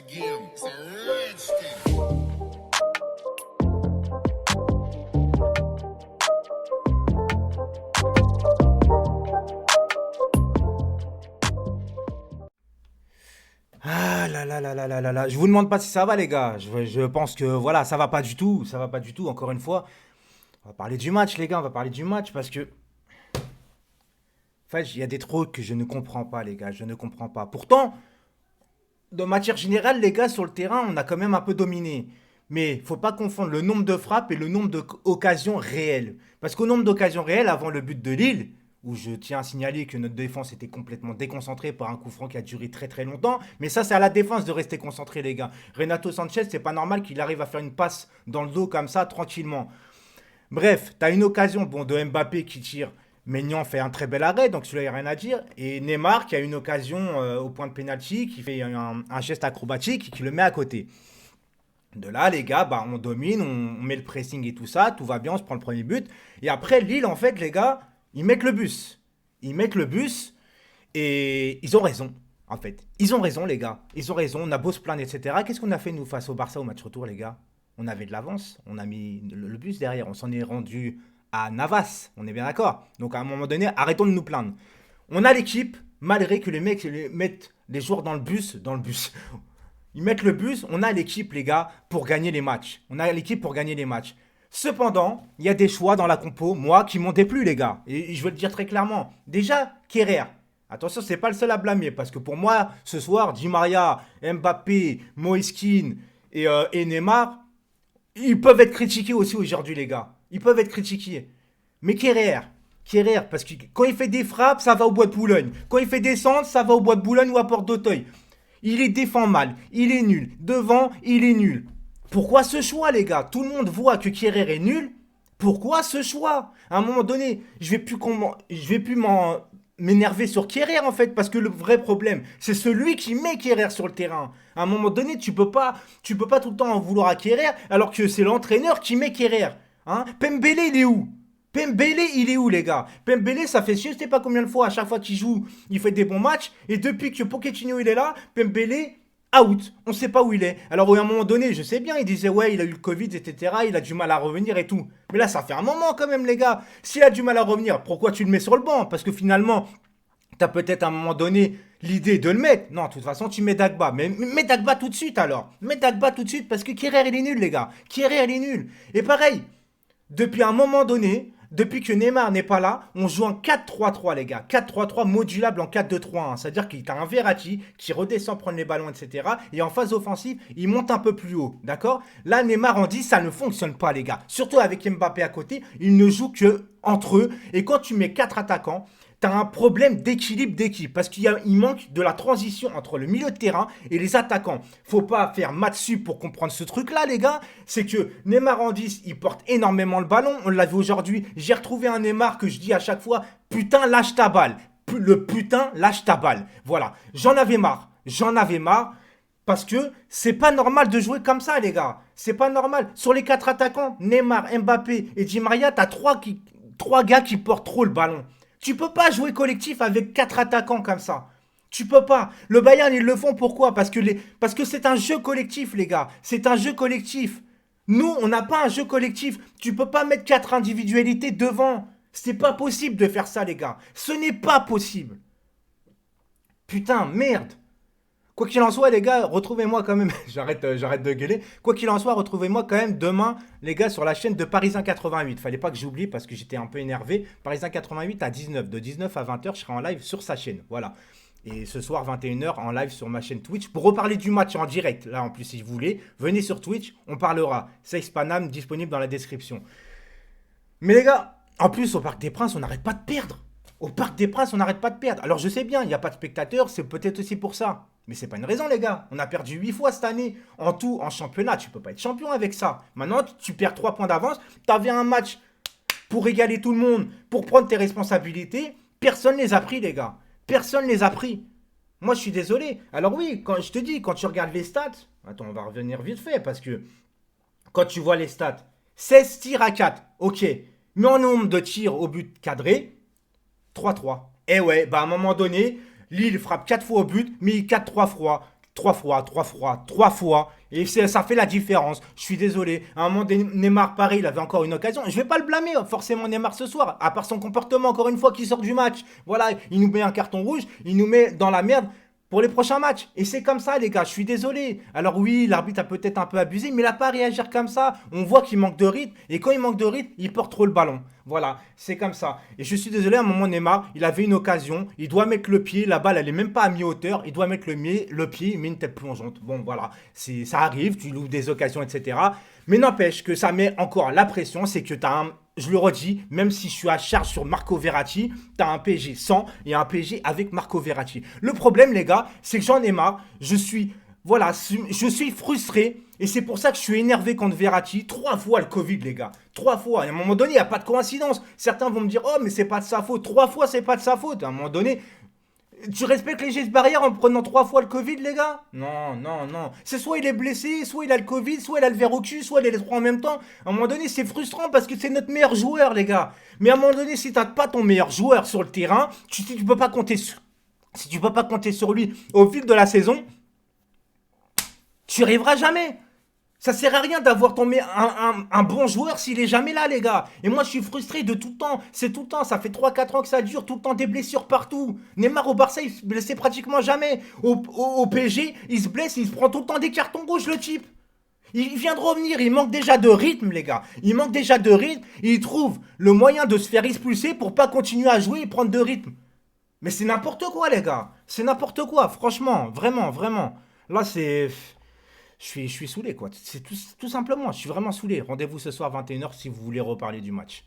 game. It's a rich thing. Ah là là là là là là là. Je vous demande pas si ça va les gars. Je pense que voilà, ça va pas du tout. Ça va pas du tout. Encore une fois, on va parler du match les gars. On va parler du match parce que, en fait, il y a des trucs que je ne comprends pas les gars. Je ne comprends pas. Pourtant, de matière générale, les gars, sur le terrain, on a quand même un peu dominé. Mais faut pas confondre le nombre de frappes et le nombre d'occasions réelles. Parce qu'au nombre d'occasions réelles, avant le but de Lille, où je tiens à signaler que notre défense était complètement déconcentrée par un coup franc qui a duré très très longtemps. Mais ça, c'est à la défense de rester concentré, les gars. Renato Sanchez, c'est pas normal qu'il arrive à faire une passe dans le dos comme ça, tranquillement. Bref, tu as une occasion bon, de Mbappé qui tire. Maignan fait un très bel arrêt, donc celui-là, il n'y a rien à dire. Et Neymar qui a une occasion au point de pénalty, qui fait un geste acrobatique et qui le met à côté. De là, les gars, bah, on domine, on met le pressing et tout ça, tout va bien, on se prend le premier but. Et après, Lille, en fait, les gars, ils mettent le bus. Ils mettent le bus et ils ont raison, en fait. Ils ont raison, les gars. Ils ont raison, on a beau se plaindre, etc. Qu'est-ce qu'on a fait, nous, face au Barça au match retour, les gars? On avait de l'avance, on a mis le bus derrière, on s'en est rendu à Navas, on est bien d'accord. Donc, à un moment donné, arrêtons de nous plaindre. On a l'équipe, malgré que les mecs mettent les joueurs dans le bus. Ils mettent le bus, on a l'équipe, les gars, pour gagner les matchs. On a l'équipe pour gagner les matchs. Cependant, il y a des choix dans la compo, moi, qui m'ont déplu, les gars. Et je veux le dire très clairement. Déjà, Kerrer. Attention, c'est pas le seul à blâmer, parce que pour moi, ce soir, Di Maria, Mbappé, Moiskin et Neymar, ils peuvent être critiqués aussi aujourd'hui, les gars. Ils peuvent être critiqués. Mais Kerrer, parce que quand il fait des frappes, ça va au bois de Boulogne. Quand il fait des centres, ça va au bois de Boulogne ou à Porte d'Auteuil. Il est défend mal, il est nul. Devant, il est nul. Pourquoi ce choix, les gars? Tout le monde voit que Kerrer est nul. Pourquoi ce choix? À un moment donné, je vais plus m'énerver sur Kerrer en fait, parce que le vrai problème, c'est celui qui met Kerrer sur le terrain. À un moment donné, tu peux pas tout le temps en vouloir à Kerrer, alors que c'est l'entraîneur qui met Kerrer. Hein? Pembele, il est où? Pembele, il est où, les gars? Pembele, ça fait je sais pas combien de fois, à chaque fois qu'il joue, il fait des bons matchs. Et depuis que Pochettino, il est là, Pembele, out. On sait pas où il est. Alors, à un moment donné, je sais bien, il disait, ouais, il a eu le Covid, etc. Il a du mal à revenir et tout. Mais là, ça fait un moment quand même, les gars. S'il a du mal à revenir, pourquoi tu le mets sur le banc? Parce que finalement, t'as peut-être à un moment donné l'idée de le mettre. Non, de toute façon, tu mets Dagba. Mais mets Dagba tout de suite, alors. Mets Dagba tout de suite, parce que Kerrer, il est nul, les gars. Kerrer, il est nul. Et pareil, depuis un moment donné, depuis que Neymar n'est pas là, on joue en 4-3-3, les gars. 4-3-3 modulable en 4-2-3-1. C'est-à-dire qu'il a un Verratti qui redescend prendre les ballons, etc. Et en phase offensive, il monte un peu plus haut. D'accord? Là, Neymar en 10, ça ne fonctionne pas, les gars. Surtout avec Mbappé à côté, ils ne jouent que entre eux. Et quand tu mets 4 attaquants, t'as un problème d'équilibre d'équipe parce il manque de la transition entre le milieu de terrain et les attaquants. Faut pas faire maths sup pour comprendre ce truc-là, les gars. C'est que Neymar en 10, il porte énormément le ballon. On l'a vu aujourd'hui. J'ai retrouvé un Neymar que je dis à chaque fois, putain, lâche ta balle. Le putain, lâche ta balle. Voilà. J'en avais marre. J'en avais marre. Parce que c'est pas normal de jouer comme ça, les gars. C'est pas normal. Sur les 4 attaquants, Neymar, Mbappé et Di Maria, t'as 3 gars qui portent trop le ballon. Tu peux pas jouer collectif avec 4 attaquants comme ça. Tu peux pas. Le Bayern, ils le font pourquoi? Parce que c'est un jeu collectif, les gars. C'est un jeu collectif. Nous, on n'a pas un jeu collectif. Tu peux pas mettre 4 individualités devant. C'est pas possible de faire ça, les gars. Ce n'est pas possible. Putain, merde. Quoi qu'il en soit, les gars, retrouvez-moi quand même. J'arrête de gueuler. Quoi qu'il en soit, retrouvez-moi quand même demain, les gars, sur la chaîne de Parisien 88. Fallait pas que j'oublie parce que j'étais un peu énervé. Parisien 88 à 19. De 19 à 20h, je serai en live sur sa chaîne. Voilà. Et ce soir, 21h, en live sur ma chaîne Twitch pour reparler du match en direct. Là, en plus, si vous voulez, venez sur Twitch, on parlera. Safe Panam disponible dans la description. Mais les gars, en plus, au Parc des Princes, on n'arrête pas de perdre. Au Parc des Princes, on n'arrête pas de perdre. Alors je sais bien, il n'y a pas de spectateurs, c'est peut-être aussi pour ça. Mais c'est pas une raison, les gars. On a perdu 8 fois cette année. En tout, en championnat, tu peux pas être champion avec ça. Maintenant, tu perds 3 points d'avance. Tu avais un match pour régaler tout le monde, pour prendre tes responsabilités. Personne les a pris, les gars. Personne les a pris. Moi, je suis désolé. Alors oui, quand je te dis, quand tu regardes les stats, attends, on va revenir vite fait, parce que quand tu vois les stats, 16 tirs à 4, ok. Mais en nombre de tirs au but cadré, 3-3. Et ouais, bah à un moment donné, Lille frappe 4 fois au but, mais il 4-3 fois. Trois fois. Et ça fait la différence. Je suis désolé. À un moment, Neymar, pareil, il avait encore une occasion. Je vais pas le blâmer, forcément, Neymar, ce soir. À part son comportement, encore une fois, qui sort du match. Voilà, il nous met un carton rouge. Il nous met dans la merde pour les prochains matchs. Et c'est comme ça, les gars. Je suis désolé. Alors oui, l'arbitre a peut-être un peu abusé, mais il n'a pas à réagir comme ça. On voit qu'il manque de rythme. Et quand il manque de rythme, il porte trop le ballon. Voilà, c'est comme ça. Et je suis désolé, à un moment, Neymar, il avait une occasion. Il doit mettre le pied. La balle, elle est même pas à mi-hauteur. Il doit mettre le pied. Il met une tête plongeante. Bon, voilà. Ça arrive. Tu loues des occasions, etc. Mais n'empêche que ça met encore la pression. C'est que tu as je le redis, même si je suis à charge sur Marco Verratti, tu as un PSG sans et un PSG avec Marco Verratti. Le problème, les gars, c'est que j'en ai marre. Voilà, je suis frustré. Et c'est pour ça que je suis énervé contre Verratti. 3 fois le Covid, les gars. 3 fois. Et à un moment donné, il n'y a pas de coïncidence. Certains vont me dire, oh, mais c'est pas de sa faute. 3 fois, c'est pas de sa faute. À un moment donné, tu respectes les gestes barrières en prenant 3 fois le Covid, les gars? Non, non, non. C'est soit il est blessé, soit il a le Covid, soit il a le verre au cul, soit il a les trois en même temps. À un moment donné, c'est frustrant parce que c'est notre meilleur joueur, les gars. Mais à un moment donné, si t'as pas ton meilleur joueur sur le terrain, si tu peux pas compter si tu peux pas compter sur lui au fil de la saison, tu y arriveras jamais. Ça sert à rien d'avoir un bon joueur s'il est jamais là, les gars. Et moi, je suis frustré de tout le temps. C'est tout le temps. Ça fait 3 4 ans que ça dure. Tout le temps des blessures partout. Neymar au Barça, il se blessait pratiquement jamais. Au PSG, il se blesse, il se prend tout le temps des cartons rouges, le type. Il vient de revenir. Il manque déjà de rythme, les gars. Il manque déjà de rythme. Il trouve le moyen de se faire expulser pour pas continuer à jouer et prendre de rythme. Mais c'est n'importe quoi, les gars. C'est n'importe quoi, franchement. Vraiment, vraiment. Là, c'est. Je suis saoulé, quoi. C'est tout simplement, je suis vraiment saoulé. Rendez-vous ce soir 21h si vous voulez reparler du match.